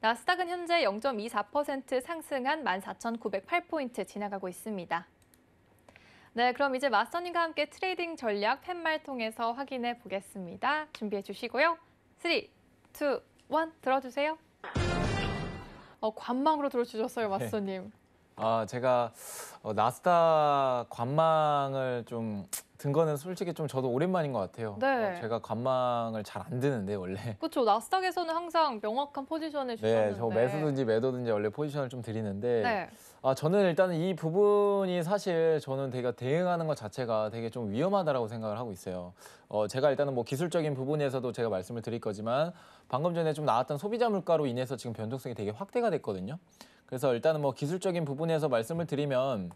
나스닥은 현재 0.24% 상승한 14,908포인트 지나가고 있습니다. 네, 그럼 이제 마스터님과 함께 트레이딩 전략 팻말 통해서 확인해 보겠습니다. 준비해 주시고요. 3, 2, 1 들어주세요. 관망으로 들어주셨어요, 마스터님. 제가 나스닥 관망을 좀 든 거는 솔직히 좀 저도 오랜만인 것 같아요. 네. 제가 관망을 잘 안 드는데 원래. 그렇죠. 나스닥에서는 항상 명확한 포지션을 주셨는데. 네, 저 매수든지 매도든지 원래 포지션을 좀 드리는데 네. 저는 일단은 이 부분이 사실 저는 되게 대응하는 것 자체가 되게 좀 위험하다라고 생각을 하고 있어요. 제가 일단은 뭐 기술적인 부분에서도 제가 말씀을 드릴 거지만 방금 전에 좀 나왔던 소비자 물가로 인해서 지금 변동성이 되게 확대가 됐거든요. 그래서 일단은 뭐 기술적인 부분에서 말씀을 드리면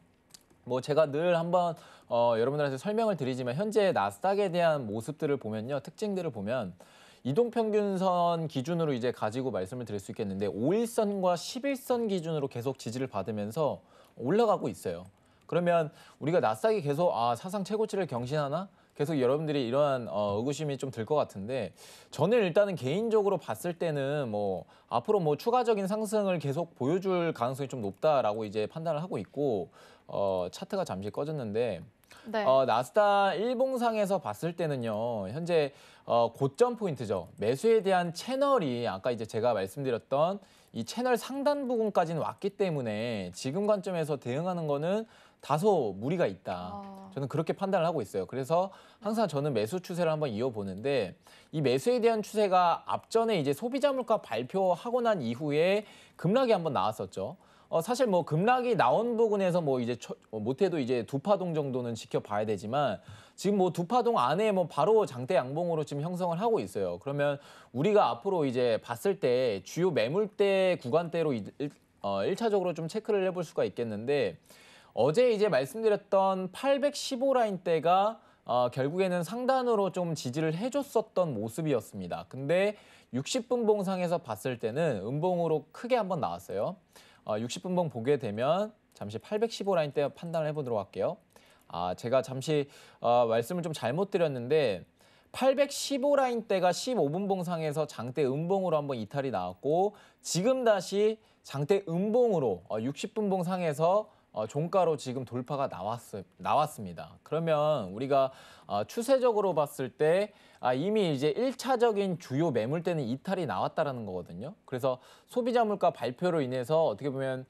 뭐 제가 늘 한번 여러분들한테 설명을 드리지만 현재 나스닥에 대한 모습들을 보면요. 특징들을 보면 이동평균선 기준으로 이제 가지고 말씀을 드릴 수 있겠는데 5일선과 11선 기준으로 계속 지지를 받으면서 올라가고 있어요. 그러면 우리가 나스닥이 계속 사상 최고치를 경신하나? 계속 여러분들이 이러한 의구심이 좀 들 것 같은데 저는 일단은 개인적으로 봤을 때는 뭐 앞으로 뭐 추가적인 상승을 계속 보여줄 가능성이 좀 높다라고 이제 판단을 하고 있고 차트가 잠시 꺼졌는데 네. 나스닥 일봉상에서 봤을 때는요. 현재 고점 포인트죠. 매수에 대한 채널이 아까 이제 제가 말씀드렸던 이 채널 상단 부분까지는 왔기 때문에 지금 관점에서 대응하는 거는 다소 무리가 있다. 저는 그렇게 판단을 하고 있어요. 그래서 항상 저는 매수 추세를 한번 이어보는데 이 매수에 대한 추세가 앞전에 이제 소비자 물가 발표하고 난 이후에 급락이 한번 나왔었죠. 사실 뭐 급락이 나온 부분에서 뭐 이제 못해도 이제 두 파동 정도는 지켜봐야 되지만 지금 뭐 두 파동 안에 뭐 바로 장대 양봉으로 지금 형성을 하고 있어요. 그러면 우리가 앞으로 이제 봤을 때 주요 매물대 구간대로 일차적으로 좀 체크를 해볼 수가 있겠는데 어제 이제 말씀드렸던 815 라인대가 결국에는 상단으로 좀 지지를 해줬었던 모습이었습니다. 근데 60분봉상에서 봤을 때는 음봉으로 크게 한번 나왔어요. 60분봉 보게 되면 잠시 815 라인대 판단을 해보도록 할게요. 제가 잠시 말씀을 좀 잘못 드렸는데 815 라인대가 15분봉상에서 장대 음봉으로 한번 이탈이 나왔고 지금 다시 장대 음봉으로 60분봉 상에서 종가로 지금 돌파가 나왔습니다. 그러면 우리가 추세적으로 봤을 때 이미 이제 1차적인 주요 매물대는 이탈이 나왔다라는 거거든요. 그래서 소비자 물가 발표로 인해서 어떻게 보면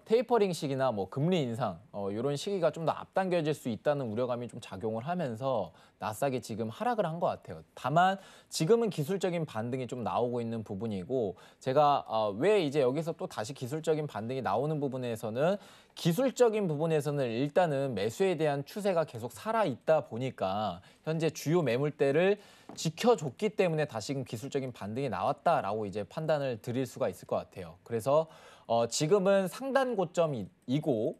테이퍼링 시기나 뭐 금리 인상 이런 시기가 좀 더 앞당겨질 수 있다는 우려감이 좀 작용을 하면서 나스닥이 지금 하락을 한 것 같아요. 다만 지금은 기술적인 반등이 좀 나오고 있는 부분이고 제가 왜 이제 여기서 또 다시 기술적인 반등이 나오는 부분에서는 기술적인 부분에서는 일단은 매수에 대한 추세가 계속 살아있다 보니까 현재 주요 매물대를 지켜줬기 때문에 다시금 기술적인 반등이 나왔다라고 이제 판단을 드릴 수가 있을 것 같아요. 그래서 지금은 상단 고점이고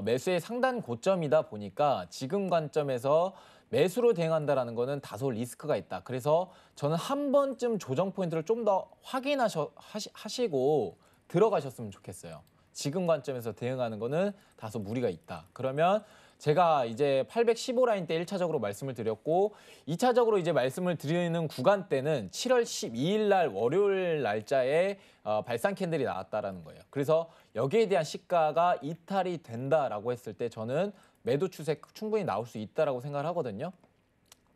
매수의 상단 고점이다 보니까 지금 관점에서 매수로 대응한다라는 거는 다소 리스크가 있다. 그래서 저는 한 번쯤 조정 포인트를 좀 더 확인하시고 들어가셨으면 좋겠어요. 지금 관점에서 대응하는 거는 다소 무리가 있다. 그러면 제가 이제 815 라인 때 1차적으로 말씀을 드렸고 2차적으로 이제 말씀을 드리는 구간대는 7월 12일 날 월요일 날짜에 발산 캔들이 나왔다라는 거예요. 그래서 여기에 대한 시가가 이탈이 된다라고 했을 때 저는 매도 추세 충분히 나올 수 있다라고 생각을 하거든요.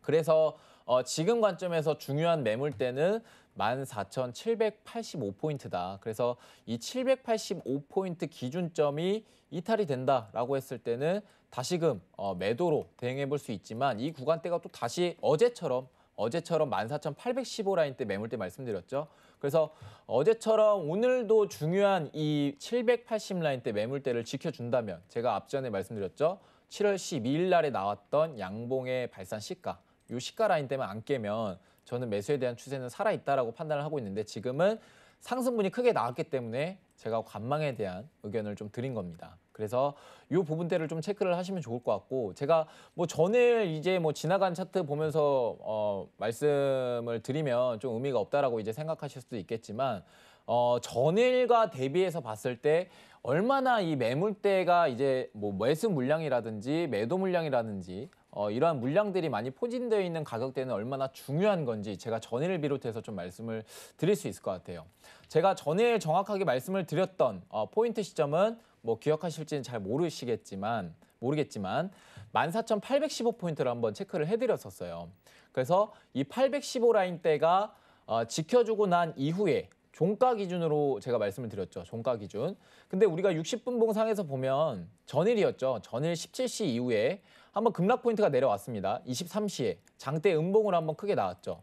그래서 지금 관점에서 중요한 매물대는 14,785포인트다. 그래서 이 785포인트 기준점이 이탈이 된다라고 했을 때는 다시금 매도로 대응해 볼 수 있지만 이 구간대가 또 다시 어제처럼 14,815 라인대 매물대 말씀드렸죠. 그래서 어제처럼 오늘도 중요한 이 780 라인대 매물대를 지켜준다면 제가 앞전에 말씀드렸죠. 7월 12일 날에 나왔던 양봉의 발산 시가 이 시가 라인 때문에 안 깨면 저는 매수에 대한 추세는 살아있다라고 판단을 하고 있는데 지금은 상승분이 크게 나왔기 때문에 제가 관망에 대한 의견을 좀 드린 겁니다. 그래서 이 부분대를 좀 체크를 하시면 좋을 것 같고 제가 뭐 전일 이제 뭐 지나간 차트 보면서 말씀을 드리면 좀 의미가 없다라고 이제 생각하실 수도 있겠지만 전일과 대비해서 봤을 때 얼마나 이 매물대가 이제 뭐 매수 물량이라든지 매도 물량이라든지 이러한 물량들이 많이 포진되어 있는 가격대는 얼마나 중요한 건지 제가 전일을 비롯해서 좀 말씀을 드릴 수 있을 것 같아요. 제가 전일 정확하게 말씀을 드렸던 포인트 시점은 뭐 기억하실지는 잘 모르겠지만 14,815포인트를 한번 체크를 해드렸었어요. 그래서 이 815 라인대가 지켜주고 난 이후에 종가 기준으로 제가 말씀을 드렸죠. 종가 기준. 근데 우리가 60분봉 상에서 보면 전일이었죠. 전일 17시 이후에 한번 급락 포인트가 내려왔습니다. 23시에 장대 음봉으로 한번 크게 나왔죠.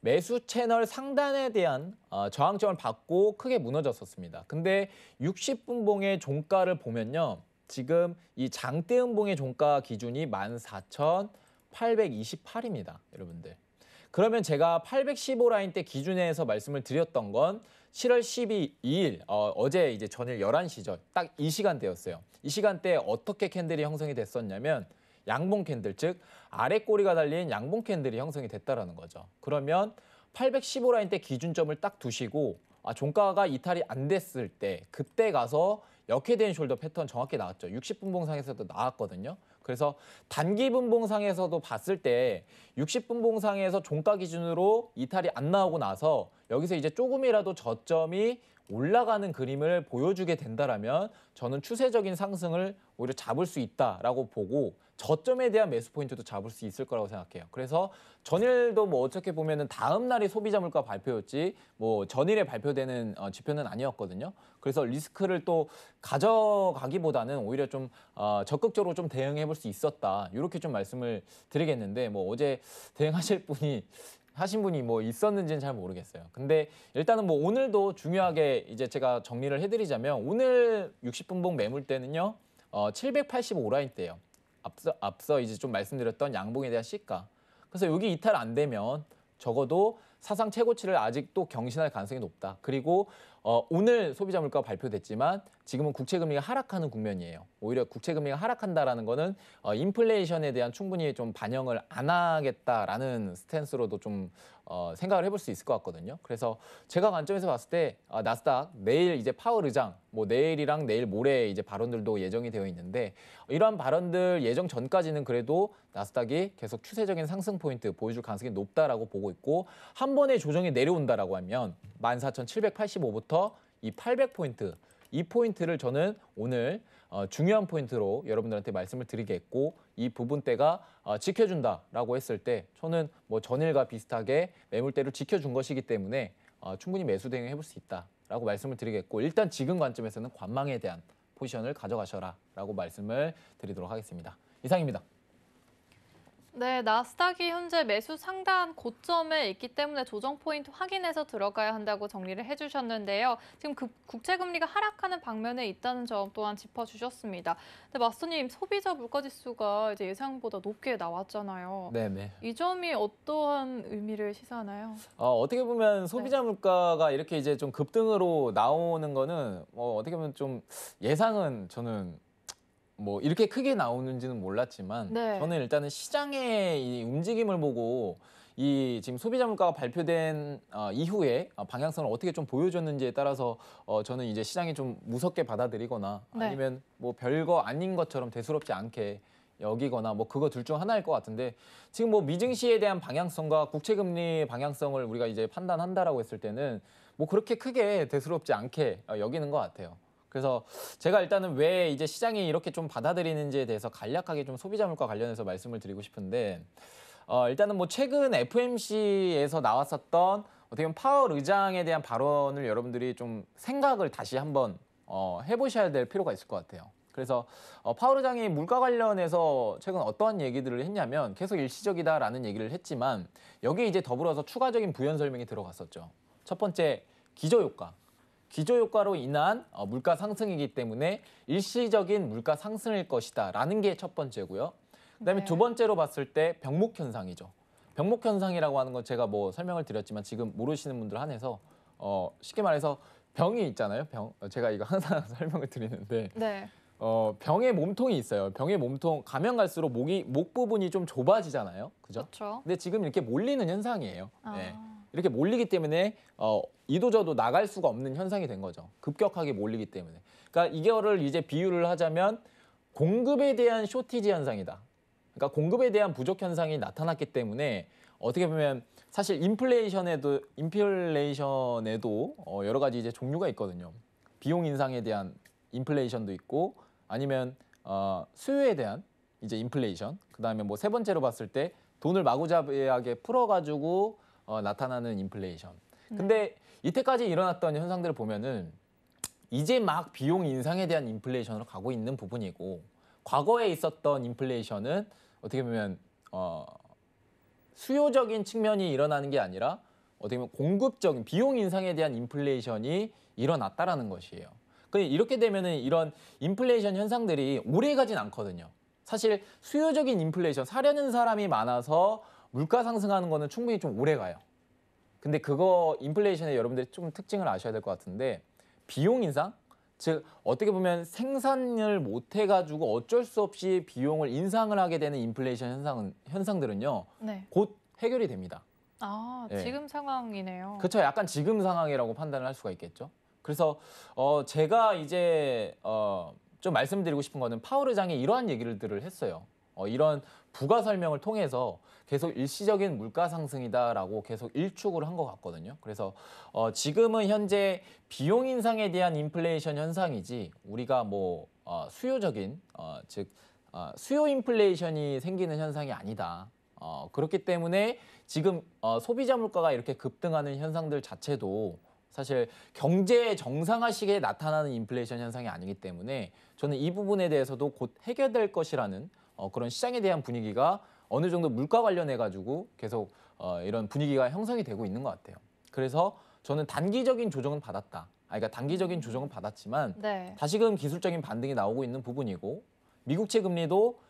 매수 채널 상단에 대한 저항점을 받고 크게 무너졌었습니다. 근데 60분봉의 종가를 보면요. 지금 이 장대 음봉의 종가 기준이 14,828입니다. 여러분들. 그러면 제가 815 라인 때 기준에서 말씀을 드렸던 건 7월 12일 어제 이제 전일 11시죠. 딱 이 시간대였어요. 이 시간대에 어떻게 캔들이 형성이 됐었냐면 양봉 캔들, 즉 아래 꼬리가 달린 양봉 캔들이 형성이 됐다라는 거죠. 그러면 815 라인 때 기준점을 딱 두시고 종가가 이탈이 안 됐을 때 그때 가서 역회된 숄더 패턴 정확히 나왔죠. 60분봉상에서도 나왔거든요. 그래서 단기 분봉상에서도 봤을 때 60분봉상에서 종가 기준으로 이탈이 안 나오고 나서 여기서 이제 조금이라도 저점이 올라가는 그림을 보여주게 된다라면 저는 추세적인 상승을 오히려 잡을 수 있다라고 보고 저점에 대한 매수 포인트도 잡을 수 있을 거라고 생각해요. 그래서 전일도 뭐 어떻게 보면은 다음 날이 소비자 물가 발표였지 뭐 전일에 발표되는 지표는 아니었거든요. 그래서 리스크를 또 가져가기보다는 오히려 좀 적극적으로 좀 대응해 볼 수 있었다. 이렇게 좀 말씀을 드리겠는데 뭐 어제 대응하실 분이 하신 분이 뭐 있었는지는 잘 모르겠어요. 근데 일단은 뭐 오늘도 중요하게 이제 제가 정리를 해드리자면 오늘 60분봉 매물대는요 785 라인대예요. 앞서 이제 좀 말씀드렸던 양봉에 대한 시가. 그래서 여기 이탈 안 되면 적어도 사상 최고치를 아직도 경신할 가능성이 높다. 그리고 오늘 소비자 물가가 발표됐지만 지금은 국채금리가 하락하는 국면이에요. 오히려 국채금리가 하락한다라는 거는 인플레이션에 대한 충분히 좀 반영을 안 하겠다라는 스탠스로도 좀 생각을 해볼 수 있을 것 같거든요. 그래서 제가 관점에서 봤을 때 나스닥 내일 이제 파월 의장 뭐 내일이랑 내일 모레 이제 발언들도 예정이 되어 있는데 이러한 발언들 예정 전까지는 그래도 나스닥이 계속 추세적인 상승 포인트 보여줄 가능성이 높다라고 보고 있고 한 번에 조정이 내려온다라고 하면 14,785부터 이 800포인트 이 포인트를 저는 오늘 중요한 포인트로 여러분들한테 말씀을 드리겠고 이 부분대가 지켜준다라고 했을 때 저는 뭐 전일과 비슷하게 매물대를 지켜준 것이기 때문에 충분히 매수 대응해 볼 수 있다라고 말씀을 드리겠고 일단 지금 관점에서는 관망에 대한 포지션을 가져가셔라라고 말씀을 드리도록 하겠습니다. 이상입니다. 네, 나스닥이 현재 매수 상단 고점에 있기 때문에 조정 포인트 확인해서 들어가야 한다고 정리를 해주셨는데요. 지금 국채금리가 하락하는 방면에 있다는 점 또한 짚어주셨습니다. 근데 마스터님, 소비자 물가지수가 이제 예상보다 높게 나왔잖아요. 네네. 이 점이 어떠한 의미를 시사하나요? 어떻게 보면 소비자 물가가 이렇게 이제 좀 급등으로 나오는 거는 어떻게 보면 좀 예상은 저는 뭐 이렇게 크게 나오는지는 몰랐지만 네. 저는 일단은 시장의 이 움직임을 보고 이 지금 소비자 물가가 발표된 이후에 방향성을 어떻게 좀 보여줬는지에 따라서 저는 이제 시장이 좀 무섭게 받아들이거나 네. 아니면 뭐 별거 아닌 것처럼 대수롭지 않게 여기거나 뭐 그거 둘 중 하나일 것 같은데 지금 뭐 미증시에 대한 방향성과 국채금리 방향성을 우리가 이제 판단한다라고 했을 때는 뭐 그렇게 크게 대수롭지 않게 여기는 것 같아요. 그래서 제가 일단은 왜 이제 시장이 이렇게 좀 받아들이는지에 대해서 간략하게 좀 소비자 물가 관련해서 말씀을 드리고 싶은데 일단은 뭐 최근 FOMC에서 나왔었던 어떻게 보면 파월 의장에 대한 발언을 여러분들이 좀 생각을 다시 한번 해보셔야 될 필요가 있을 것 같아요. 그래서 파월 의장이 물가 관련해서 최근 어떠한 얘기들을 했냐면 계속 일시적이다라는 얘기를 했지만 여기에 이제 더불어서 추가적인 부연 설명이 들어갔었죠. 첫 번째 기저효과. 기저효과로 인한 물가 상승이기 때문에 일시적인 물가 상승일 것이다라는 게 첫 번째고요. 그다음에 네. 두 번째로 봤을 때 병목 현상이죠. 병목 현상이라고 하는 건 제가 뭐 설명을 드렸지만 지금 모르시는 분들 한해서 쉽게 말해서 병이 있잖아요. 병. 제가 이거 항상 설명을 드리는데 네. 병의 몸통이 있어요. 병의 몸통 가면 갈수록 목 부분이 좀 좁아지잖아요. 그죠? 그렇죠. 근데 지금 이렇게 몰리는 현상이에요. 네. 아. 이렇게 몰리기 때문에 이도저도 나갈 수가 없는 현상이 된 거죠. 급격하게 몰리기 때문에. 그러니까 이거를 이제 비유를 하자면 공급에 대한 쇼티지 현상이다. 그러니까 공급에 대한 부족 현상이 나타났기 때문에 어떻게 보면 사실 인플레이션에도 여러 가지 이제 종류가 있거든요. 비용 인상에 대한 인플레이션도 있고 아니면 수요에 대한 이제 인플레이션. 그다음에 뭐 세 번째로 봤을 때 돈을 마구잡이하게 풀어가지고 나타나는 인플레이션. 근데 이때까지 일어났던 현상들을 보면은 이제 막 비용 인상에 대한 인플레이션으로 가고 있는 부분이고 과거에 있었던 인플레이션은 어떻게 보면 수요적인 측면이 일어나는 게 아니라 어떻게 보면 공급적인 비용 인상에 대한 인플레이션이 일어났다라는 것이에요. 이렇게 되면은 이런 인플레이션 현상들이 오래 가진 않거든요. 사실 수요적인 인플레이션, 사려는 사람이 많아서 물가 상승하는 거는 충분히 좀 오래 가요. 근데 그거 인플레이션의 여러분들이 좀 특징을 아셔야 될 것 같은데 비용 인상? 즉 어떻게 보면 생산을 못 해가지고 어쩔 수 없이 비용을 인상을 하게 되는 인플레이션 현상들은요. 네. 곧 해결이 됩니다. 아, 예. 지금 상황이네요. 그렇죠. 약간 지금 상황이라고 판단을 할 수가 있겠죠. 그래서 제가 이제 좀 말씀드리고 싶은 거는 파월 의장이 이러한 얘기들을 했어요. 이런 부가 설명을 통해서 계속 일시적인 물가 상승이다라고 계속 일축을 한 것 같거든요. 그래서 지금은 현재 비용 인상에 대한 인플레이션 현상이지 우리가 뭐 수요적인 즉 수요 인플레이션이 생기는 현상이 아니다. 그렇기 때문에 지금 소비자 물가가 이렇게 급등하는 현상들 자체도 사실 경제 정상화 시기에 나타나는 인플레이션 현상이 아니기 때문에 저는 이 부분에 대해서도 곧 해결될 것이라는 그런 시장에 대한 분위기가 어느 정도 물가 관련해 가지고 계속 이런 분위기가 형성이 되고 있는 것 같아요. 그래서 저는 단기적인 조정은 받았다. 그러니까 단기적인 조정은 받았지만 네. 다시금 기술적인 반등이 나오고 있는 부분이고 미국채 금리도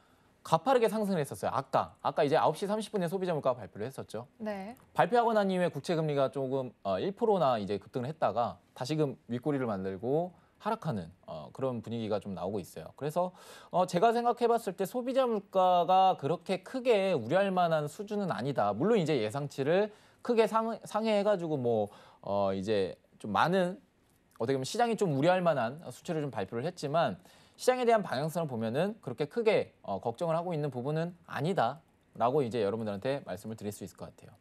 가파르게 상승을 했었어요. 아까 이제 9시 30분에 소비자 물가 발표를 했었죠. 네. 발표하고 난 이후에 국채 금리가 조금 1%나 이제 급등을 했다가 다시금 윗꼬리를 만들고 하락하는 그런 분위기가 좀 나오고 있어요. 그래서 제가 생각해봤을 때 소비자 물가가 그렇게 크게 우려할 만한 수준은 아니다. 물론 이제 예상치를 크게 상회해가지고 뭐 이제 좀 많은 어떻게 보면 시장이 좀 우려할 만한 수치를 좀 발표를 했지만 시장에 대한 방향성을 보면은 그렇게 크게 걱정을 하고 있는 부분은 아니다라고 이제 여러분들한테 말씀을 드릴 수 있을 것 같아요.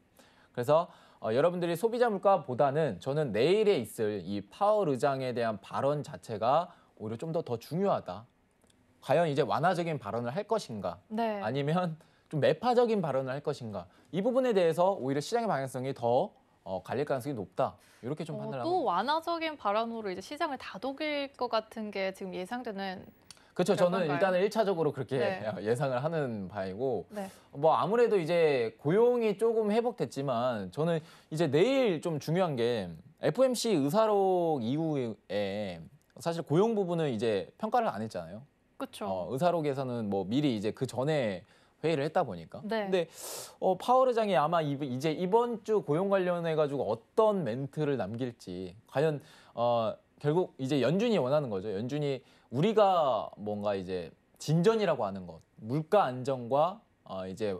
그래서 여러분들이 소비자 물가보다는 저는 내일에 있을 이 파월 의장에 대한 발언 자체가 오히려 좀 더 중요하다. 과연 이제 완화적인 발언을 할 것인가? 네. 아니면 좀 매파적인 발언을 할 것인가? 이 부분에 대해서 오히려 시장의 방향성이 더 갈릴 가능성이 높다. 이렇게 좀 판단을 하고 또 완화적인 발언으로 이제 시장을 다독일 것 같은 게 지금 예상되는 그렇죠. 그럴 저는 건가요? 일단은 1차적으로 그렇게 네. 예상을 하는 바이고 네. 뭐 아무래도 이제 고용이 조금 회복됐지만 저는 이제 내일 좀 중요한 게 FOMC 의사록 이후에 사실 고용 부분은 이제 평가를 안 했잖아요. 그렇죠. 의사록에서는 뭐 미리 이제 그 전에 회의를 했다 보니까. 네. 근데 파월 의장이 아마 이제 이번 주 고용 관련해 가지고 어떤 멘트를 남길지 과연 결국 이제 연준이 원하는 거죠. 연준이 우리가 뭔가 이제 진전이라고 하는 것, 물가 안정과 이제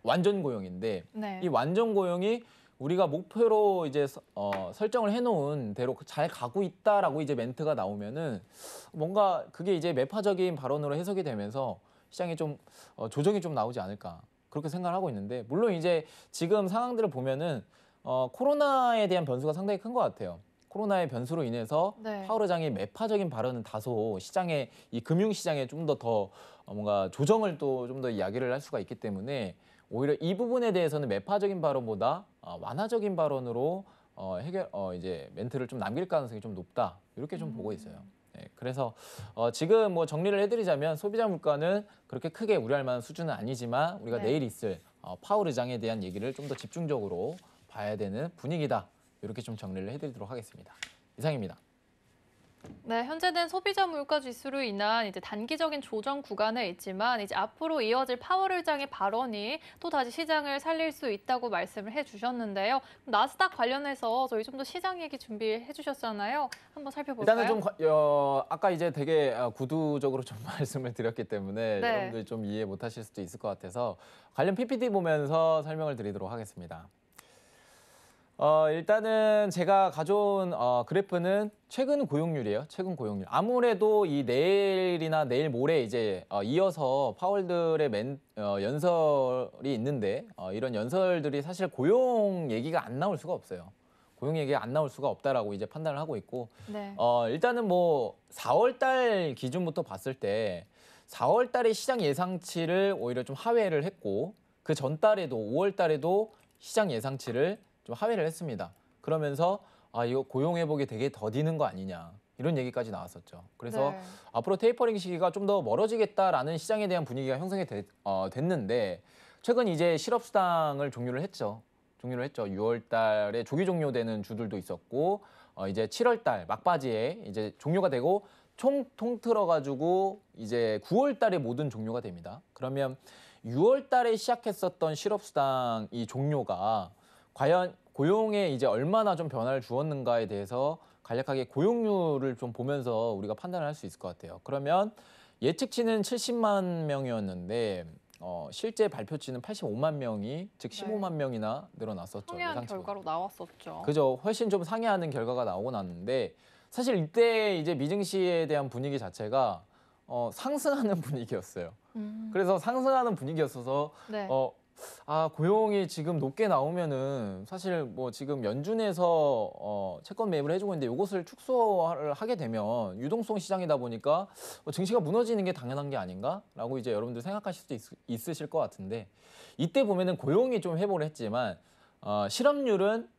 완전 고용인데 네. 이 완전 고용이 우리가 목표로 이제 설정을 해놓은 대로 잘 가고 있다라고 이제 멘트가 나오면은 뭔가 그게 이제 매파적인 발언으로 해석이 되면서 시장에 좀 조정이 좀 나오지 않을까 그렇게 생각을 하고 있는데 물론 이제 지금 상황들을 보면은 코로나에 대한 변수가 상당히 큰 것 같아요. 코로나의 변수로 인해서 네. 파월 의장이 매파적인 발언은 다소 시장에 이 금융 시장에 좀 더 뭔가 조정을 또 좀 더 이야기를 할 수가 있기 때문에 오히려 이 부분에 대해서는 매파적인 발언보다 완화적인 발언으로 이제 멘트를 좀 남길 가능성이 좀 높다 이렇게 좀 보고 있어요. 네, 그래서 지금 뭐 정리를 해드리자면 소비자 물가는 그렇게 크게 우려할 만한 수준은 아니지만 우리가 네. 내일 있을 파월 의장에 대한 얘기를 좀 더 집중적으로 봐야 되는 분위기다. 이렇게 좀 정리를 해드리도록 하겠습니다. 이상입니다. 네, 현재는 소비자 물가 지수로 인한 이제 단기적인 조정 구간에 있지만 이제 앞으로 이어질 파월 의장의 발언이 또 다시 시장을 살릴 수 있다고 말씀을 해주셨는데요. 나스닥 관련해서 저희 좀 더 시장 얘기 준비해 주셨잖아요. 한번 살펴볼까요? 일단은 좀 아까 이제 되게 구두적으로 좀 말씀을 드렸기 때문에 네. 여러분들 좀 이해 못하실 수도 있을 것 같아서 관련 PPT 보면서 설명을 드리도록 하겠습니다. 일단은 제가 가져온 그래프는 최근 고용률이에요. 최근 고용률. 아무래도 이 내일이나 내일 모레 이제 이어서 파월들의 연설이 있는데 이런 연설들이 사실 고용 얘기가 안 나올 수가 없어요. 고용 얘기가 안 나올 수가 없다라고 이제 판단을 하고 있고 네. 일단은 뭐 4월 달 기준부터 봤을 때 4월 달에 시장 예상치를 오히려 좀 하회를 했고 그 전달에도 5월 달에도 시장 예상치를 좀 하회를 했습니다. 그러면서 이거 고용 회복이 되게 더디는 거 아니냐 이런 얘기까지 나왔었죠. 그래서 네. 앞으로 테이퍼링 시기가 좀 더 멀어지겠다라는 시장에 대한 분위기가 형성이 됐는데 최근 이제 실업수당을 종료를 했죠. 6월 달에 조기 종료되는 주들도 있었고 이제 7월 달 막바지에 이제 종료가 되고 총 통틀어 가지고 이제 9월 달에 모든 종료가 됩니다. 그러면 6월 달에 시작했었던 실업수당 이 종료가 과연 고용에 이제 얼마나 좀 변화를 주었는가에 대해서 간략하게 고용률을 좀 보면서 우리가 판단을 할 수 있을 것 같아요. 그러면 예측치는 70만 명이었는데 실제 발표치는 85만 명이 즉 15만 명이나 늘어났었죠. 상회한 예상치보다. 결과로 나왔었죠. 그죠. 훨씬 좀 상회하는 결과가 나오고 났는데 사실 이때 이제 미증시에 대한 분위기 자체가 상승하는 분위기였어요. 그래서 상승하는 분위기였어서 네. 고용이 지금 높게 나오면은 사실 뭐 지금 연준에서 채권 매입을 해주고 있는데 이것을 축소를 하게 되면 유동성 시장이다 보니까 증시가 무너지는 게 당연한 게 아닌가라고 이제 여러분들 생각하실 수도 있으실 것 같은데 이때 보면은 고용이 좀 회복을 했지만 실업률은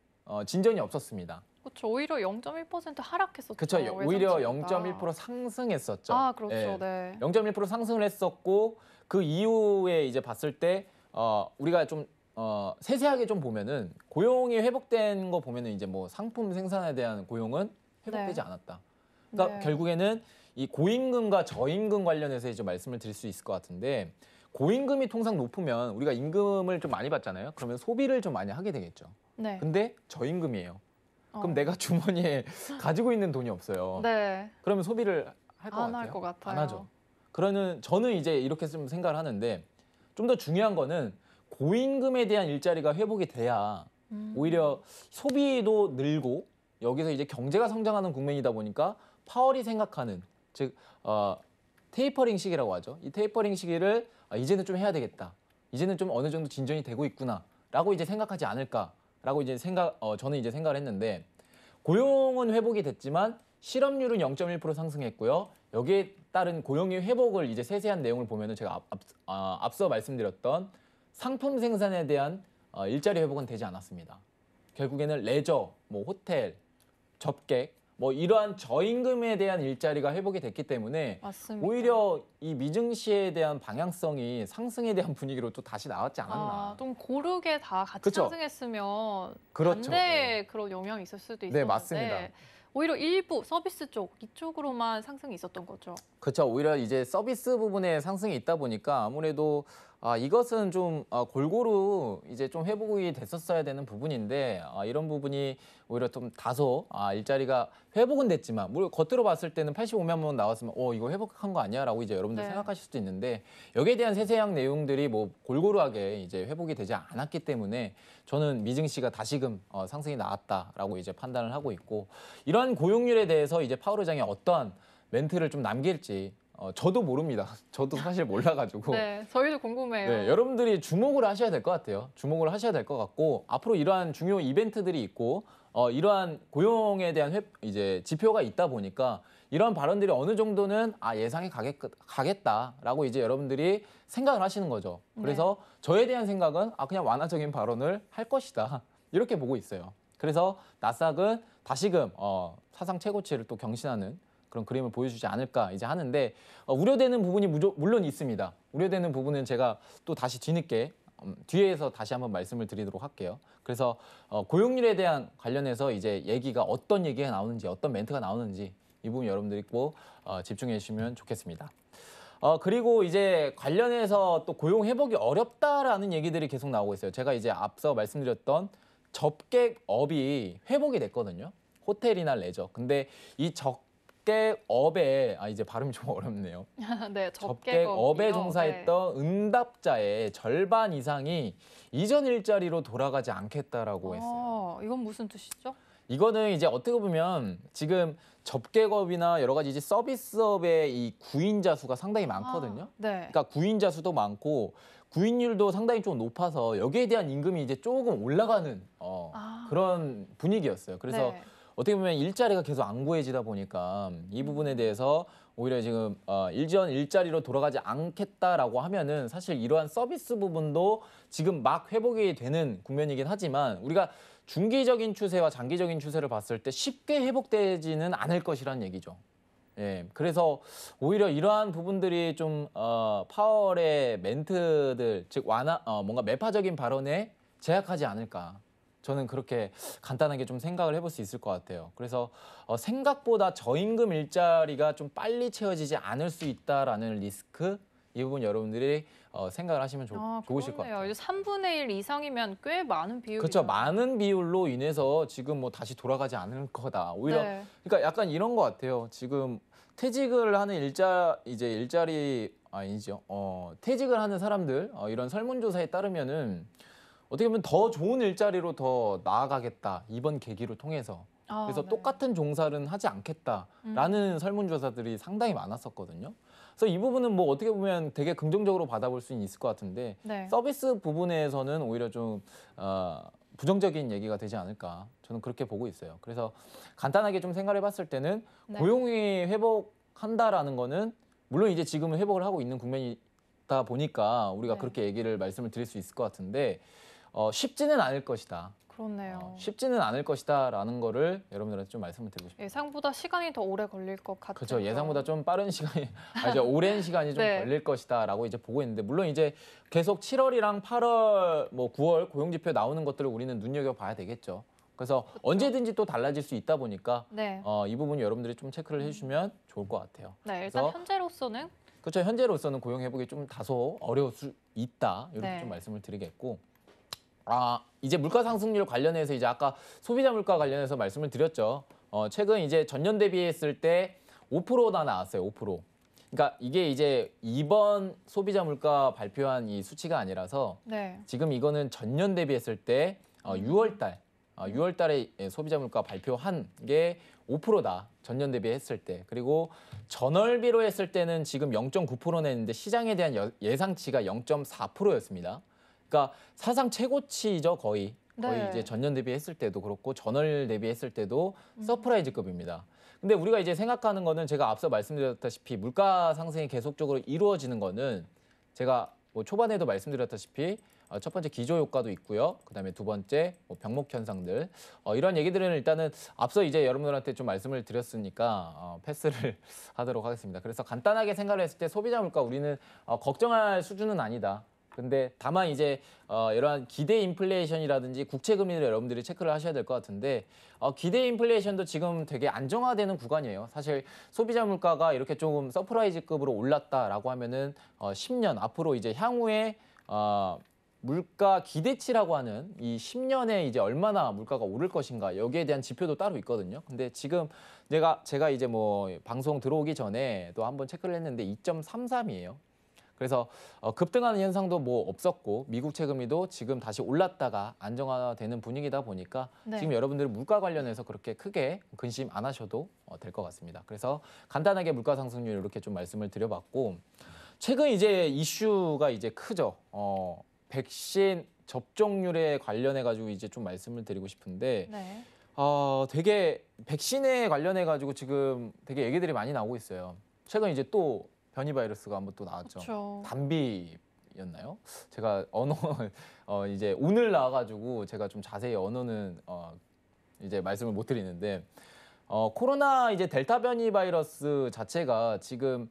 진전이 없었습니다. 그렇죠. 오히려 0.1% 하락했었죠. 그렇죠. 오히려 예상치보다. 0.1% 상승했었죠. 아, 그렇죠. 예. 네. 0.1% 상승을 했었고 그 이후에 이제 봤을 때 우리가 좀 세세하게 좀 보면은 고용이 회복된 거 보면은 이제 뭐 상품 생산에 대한 고용은 회복되지 네. 않았다. 그러니까 네. 결국에는 이 고임금과 저임금 관련해서 이제 말씀을 드릴 수 있을 것 같은데 고임금이 통상 높으면 우리가 임금을 좀 많이 받잖아요. 그러면 소비를 좀 많이 하게 되겠죠. 네. 근데 저임금이에요. 그럼 어. 내가 주머니에 가지고 있는 돈이 없어요. 네. 그러면 소비를 할 것 안 같아요? 할 것 같아요. 안 하죠. 그러는 저는 이제 이렇게 좀 생각을 하는데 좀 더 중요한 거는 고임금에 대한 일자리가 회복이 돼야 오히려 소비도 늘고 여기서 이제 경제가 성장하는 국면이다 보니까 파월이 생각하는 즉 테이퍼링 시기라고 하죠. 이 테이퍼링 시기를 이제는 좀 해야 되겠다. 이제는 좀 어느 정도 진전이 되고 있구나라고 이제 생각하지 않을까라고 이제 저는 이제 생각을 했는데 고용은 회복이 됐지만 실업률은 0.1% 상승했고요. 여기에 따른 고용의 회복을 이제 세세한 내용을 보면은 제가 앞서 말씀드렸던 상품 생산에 대한 일자리 회복은 되지 않았습니다. 결국에는 레저, 뭐 호텔, 접객, 뭐 이러한 저임금에 대한 일자리가 회복이 됐기 때문에 맞습니다. 오히려 이 미증시에 대한 방향성이 상승에 대한 분위기로 또 다시 나왔지 않았나. 좀 고르게 다 같이 그쵸? 상승했으면 그렇죠. 반대 그런 영향이 있을 수도 있었는데 맞습니다. 오히려 일부 서비스 쪽 이쪽으로만 상승이 있었던 거죠. 그렇죠. 오히려 이제 서비스 부분에 상승이 있다 보니까 아무래도 이것은 좀 골고루 이제 좀 회복이 됐었어야 되는 부분인데 이런 부분이 오히려 좀 다소 일자리가 회복은 됐지만 물론 겉으로 봤을 때는 85만 명 나왔으면 이거 회복한 거 아니야라고 이제 여러분들 네. 생각하실 수도 있는데 여기에 대한 세세한 내용들이 뭐 골고루하게 이제 회복이 되지 않았기 때문에 저는 미증시가 다시금 상승이 나왔다라고 이제 판단을 하고 있고 이러한 고용률에 대해서 이제 파월 의장이 어떠한 멘트를 좀 남길지 저도 모릅니다. 저도 사실 몰라가지고. 네, 저희도 궁금해요. 네, 여러분들이 주목을 하셔야 될 것 같아요. 주목을 하셔야 될 것 같고 앞으로 이러한 중요 이벤트들이 있고 이러한 고용에 대한 이제 지표가 있다 보니까 이러한 발언들이 어느 정도는 예상이 가겠다라고 이제 여러분들이 생각을 하시는 거죠. 그래서 저에 대한 생각은 그냥 완화적인 발언을 할 것이다 이렇게 보고 있어요. 그래서 나스닥은 다시금 사상 최고치를 또 경신하는 그런 그림을 보여주지 않을까 이제 하는데 우려되는 부분이 물론 있습니다. 우려되는 부분은 제가 또 다시 뒤늦게 뒤에서 다시 한번 말씀을 드리도록 할게요. 그래서 고용률에 대한 관련해서 이제 얘기가 어떤 얘기가 나오는지 어떤 멘트가 나오는지 이 부분 여러분들이 꼭 집중해 주시면 좋겠습니다. 그리고 이제 관련해서 또 고용 회복이 어렵다라는 얘기들이 계속 나오고 있어요. 제가 이제 앞서 말씀드렸던 접객업이 회복이 됐거든요. 호텔이나 레저. 근데 이 접객업에 이제 발음이 좀 어렵네요. 네, 접객업에 접객업이요. 종사했던 응답자의 절반 이상이 이전 일자리로 돌아가지 않겠다라고 했어요. 이건 무슨 뜻이죠? 이거는 이제 어떻게 보면 지금 접객업이나 여러 가지 이제 서비스업의 이 구인자 수가 상당히 많거든요. 네. 그러니까 구인자 수도 많고 구인율도 상당히 좀 높아서 여기에 대한 임금이 이제 조금 올라가는 그런 분위기였어요. 그래서 네. 어떻게 보면 일자리가 계속 안 구해지다 보니까 이 부분에 대해서 오히려 지금 일전 일자리로 돌아가지 않겠다라고 하면은 사실 이러한 서비스 부분도 지금 막 회복이 되는 국면이긴 하지만 우리가 중기적인 추세와 장기적인 추세를 봤을 때 쉽게 회복되지는 않을 것이라는 얘기죠. 예, 그래서 오히려 이러한 부분들이 좀 파월의 멘트들, 즉 뭔가 매파적인 발언에 제약하지 않을까. 저는 그렇게 간단하게 좀 생각을 해볼 수 있을 것 같아요. 그래서 생각보다 저임금 일자리가 좀 빨리 채워지지 않을 수 있다라는 리스크, 이 부분 여러분들이 생각을 하시면 좋으실 것 같아요. 이제 3분의 1 이상이면 꽤 많은 비율이죠. 그렇죠. 많은 비율로 인해서 지금 뭐 다시 돌아가지 않을 거다. 오히려 네. 그러니까 약간 이런 것 같아요. 지금 퇴직을 하는 일자리 아니죠. 퇴직을 하는 사람들 이런 설문조사에 따르면은 어떻게 보면 더 좋은 일자리로 더 나아가겠다. 이번 계기를 통해서. 그래서 네. 똑같은 종사는 하지 않겠다라는 설문조사들이 상당히 많았었거든요. 그래서 이 부분은 뭐 어떻게 보면 되게 긍정적으로 받아볼 수 있을 것 같은데 네. 서비스 부분에서는 오히려 좀 부정적인 얘기가 되지 않을까 저는 그렇게 보고 있어요. 그래서 간단하게 좀 생각해 봤을 때는 네. 고용이 회복한다라는 거는 물론 이제 지금은 회복을 하고 있는 국면이다 보니까 우리가 네. 그렇게 얘기를 말씀을 드릴 수 있을 것 같은데 쉽지는 않을 것이다. 그렇네요. 쉽지는 않을 것이다라는 거를 여러분들한테 좀 말씀을 드리고 싶습니다. 예상보다 시간이 더 오래 걸릴 것 같아요. 그렇죠. 예상보다 좀 빠른 시간이, 이제 오랜 시간이 좀 네. 걸릴 것이다라고 이제 보고 있는데 물론 이제 계속 7월이랑 8월, 뭐 9월 고용지표 나오는 것들을 우리는 눈여겨 봐야 되겠죠. 그래서 언제든지 또 달라질 수 있다 보니까 네. 이 부분 여러분들이 좀 체크를 해주시면 좋을 것 같아요. 네, 일단 그래서 현재로서는 그렇죠. 현재로서는 고용 회복이 좀 다소 어려울 수 있다 이렇게 네. 좀 말씀을 드리겠고. 이제 물가 상승률 관련해서 이제 아까 소비자 물가 관련해서 말씀을 드렸죠. 최근 이제 전년 대비했을 때 5%나 나왔어요. 5%. 그러니까 이게 이제 이번 소비자 물가 발표한 이 수치가 아니라서 네. 지금 이거는 전년 대비했을 때 6월 달에 소비자 물가 발표한 게 5%다. 전년 대비했을 때. 그리고 전월비로 했을 때는 지금 0.9% 냈는데 시장에 대한 예상치가 0.4%였습니다. 그러니까 사상 최고치죠, 거의. 거의 네. 이제 전년 대비했을 때도 그렇고 전월 대비했을 때도 서프라이즈급입니다. 근데 우리가 이제 생각하는 거는 제가 앞서 말씀드렸다시피 물가 상승이 계속적으로 이루어지는 거는 제가 뭐 초반에도 말씀드렸다시피 첫 번째 기저 효과도 있고요. 그다음에 두 번째 뭐 병목 현상들 이런 얘기들은 일단은 앞서 이제 여러분들한테 좀 말씀을 드렸으니까 패스를 하도록 하겠습니다. 그래서 간단하게 생각을 했을 때 소비자 물가 우리는 걱정할 수준은 아니다. 근데 다만 이제 이러한 기대 인플레이션이라든지 국채 금리를 여러분들이 체크를 하셔야 될 것 같은데 기대 인플레이션도 지금 되게 안정화되는 구간이에요. 사실 소비자 물가가 이렇게 조금 서프라이즈급으로 올랐다라고 하면은 10년 앞으로 이제 향후에 물가 기대치라고 하는 이 10년에 이제 얼마나 물가가 오를 것인가 여기에 대한 지표도 따로 있거든요. 근데 지금 제가 이제 뭐 방송 들어오기 전에 또 한번 체크를 했는데 2.33이에요. 그래서 급등하는 현상도 뭐 없었고 미국 채금리도 지금 다시 올랐다가 안정화되는 분위기다 보니까 네. 지금 여러분들이 물가 관련해서 그렇게 크게 근심 안 하셔도 될 것 같습니다. 그래서 간단하게 물가 상승률 이렇게 좀 말씀을 드려봤고 최근 이제 이슈가 이제 크죠. 백신 접종률에 관련해 가지고 이제 좀 말씀을 드리고 싶은데 네. 되게 백신에 관련해 가지고 지금 되게 얘기들이 많이 나오고 있어요. 최근 이제 또 변이 바이러스가 한번 또 나왔죠. 그쵸. 담비였나요? 제가 언어 이제 오늘 나와가지고 제가 좀 자세히 언어는 이제 말씀을 못 드리는데 코로나 이제 델타 변이 바이러스 자체가 지금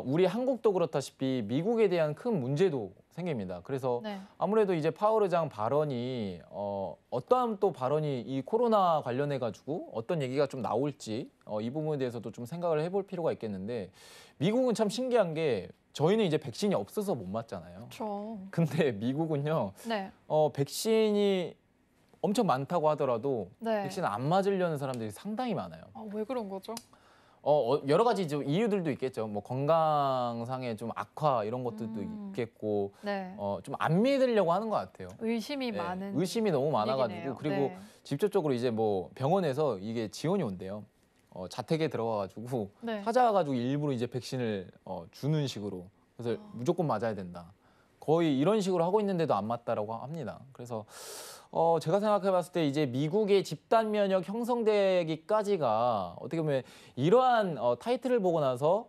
우리 한국도 그렇다시피 미국에 대한 큰 문제도 생깁니다. 그래서 네. 아무래도 이제 파월 의장 발언이 어떠한 또 발언이 이 코로나 관련해 가지고 어떤 얘기가 좀 나올지 이 부분에 대해서도 좀 생각을 해볼 필요가 있겠는데 미국은 참 신기한 게 저희는 이제 백신이 없어서 못 맞잖아요. 그렇죠. 근데 미국은요 네. 백신이 엄청 많다고 하더라도 네. 백신 안 맞으려는 사람들이 상당히 많아요. 왜 그런 거죠? 여러 가지 좀 이유들도 있겠죠. 뭐 건강상의 좀 악화 이런 것들도 있겠고 네. 좀 안 믿으려고 하는 것 같아요. 의심이 네, 많은 의심이 너무 많아가지고 분위기네요. 그리고 네. 직접적으로 이제 뭐 병원에서 이게 지원이 온대요. 자택에 들어가가지고 네. 찾아가지고 일부러 이제 백신을 주는 식으로 그래서 무조건 맞아야 된다. 거의 이런 식으로 하고 있는데도 안 맞다라고 합니다. 그래서 제가 생각해봤을 때 이제 미국의 집단 면역 형성되기까지가 어떻게 보면 이러한 타이틀을 보고 나서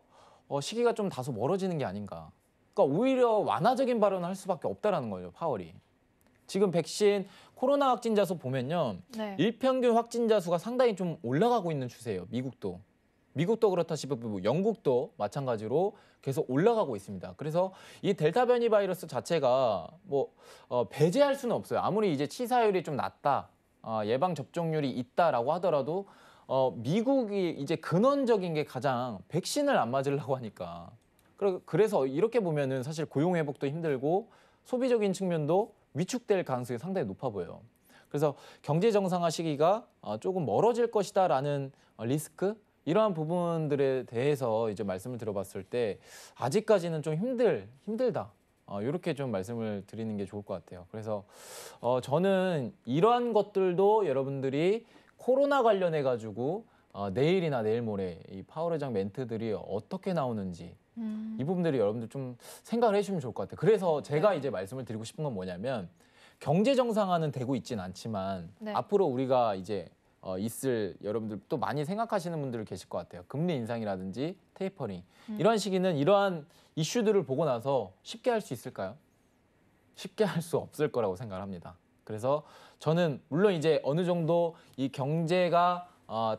시기가 좀 다소 멀어지는 게 아닌가. 그러니까 오히려 완화적인 발언을 할 수밖에 없다라는 거죠, 파월이. 지금 백신 코로나 확진자 수 보면요. 네. 일평균 확진자 수가 상당히 좀 올라가고 있는 추세예요. 미국도. 미국도 그렇다시피 뭐 영국도 마찬가지로 계속 올라가고 있습니다. 그래서 이 델타 변이 바이러스 자체가 뭐 배제할 수는 없어요. 아무리 이제 치사율이 좀 낮다, 예방 접종률이 있다라고 하더라도 미국이 이제 근원적인 게 가장 백신을 안 맞으려고 하니까. 그래서 이렇게 보면은 사실 고용 회복도 힘들고 소비적인 측면도 위축될 가능성이 상당히 높아 보여요. 그래서 경제 정상화 시기가 조금 멀어질 것이다라는 리스크 이러한 부분들에 대해서 이제 말씀을 들어봤을 때 아직까지는 좀 힘들다. 이렇게 좀 말씀을 드리는 게 좋을 것 같아요. 그래서 저는 이러한 것들도 여러분들이 코로나 관련해 가지고 내일이나 내일 모레 이 파월 회장 멘트들이 어떻게 나오는지 이 부분들이 여러분들 좀 생각을 해주시면 좋을 것 같아요. 그래서 제가 네. 이제 말씀을 드리고 싶은 건 뭐냐면 경제 정상화는 되고 있진 않지만 네. 앞으로 우리가 이제 있을 여러분들 또 많이 생각하시는 분들 계실 것 같아요. 금리 인상이라든지 테이퍼링 이러한 시기는 이러한 이슈들을 보고 나서 쉽게 할 수 있을까요? 쉽게 할 수 없을 거라고 생각을 합니다. 그래서 저는 물론 이제 어느 정도 이 경제가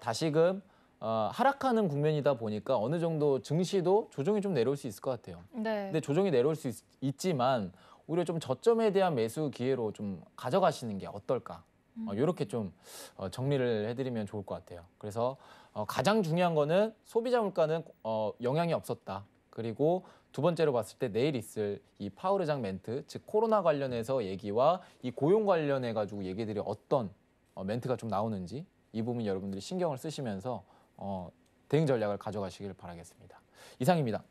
다시금 하락하는 국면이다 보니까 어느 정도 증시도 조정이 좀 내려올 수 있을 것 같아요. 네. 근데 조정이 내려올 수 있지만 오히려 좀 저점에 대한 매수 기회로 좀 가져가시는 게 어떨까? 이렇게 좀 정리를 해드리면 좋을 것 같아요. 그래서 가장 중요한 거는 소비자 물가는 영향이 없었다. 그리고 두 번째로 봤을 때 내일 있을 이 파월 의장 멘트, 즉 코로나 관련해서 얘기와 이 고용 관련해 가지고 얘기들이 어떤 멘트가 좀 나오는지 이 부분 여러분들이 신경을 쓰시면서 대응 전략을 가져가시길 바라겠습니다. 이상입니다.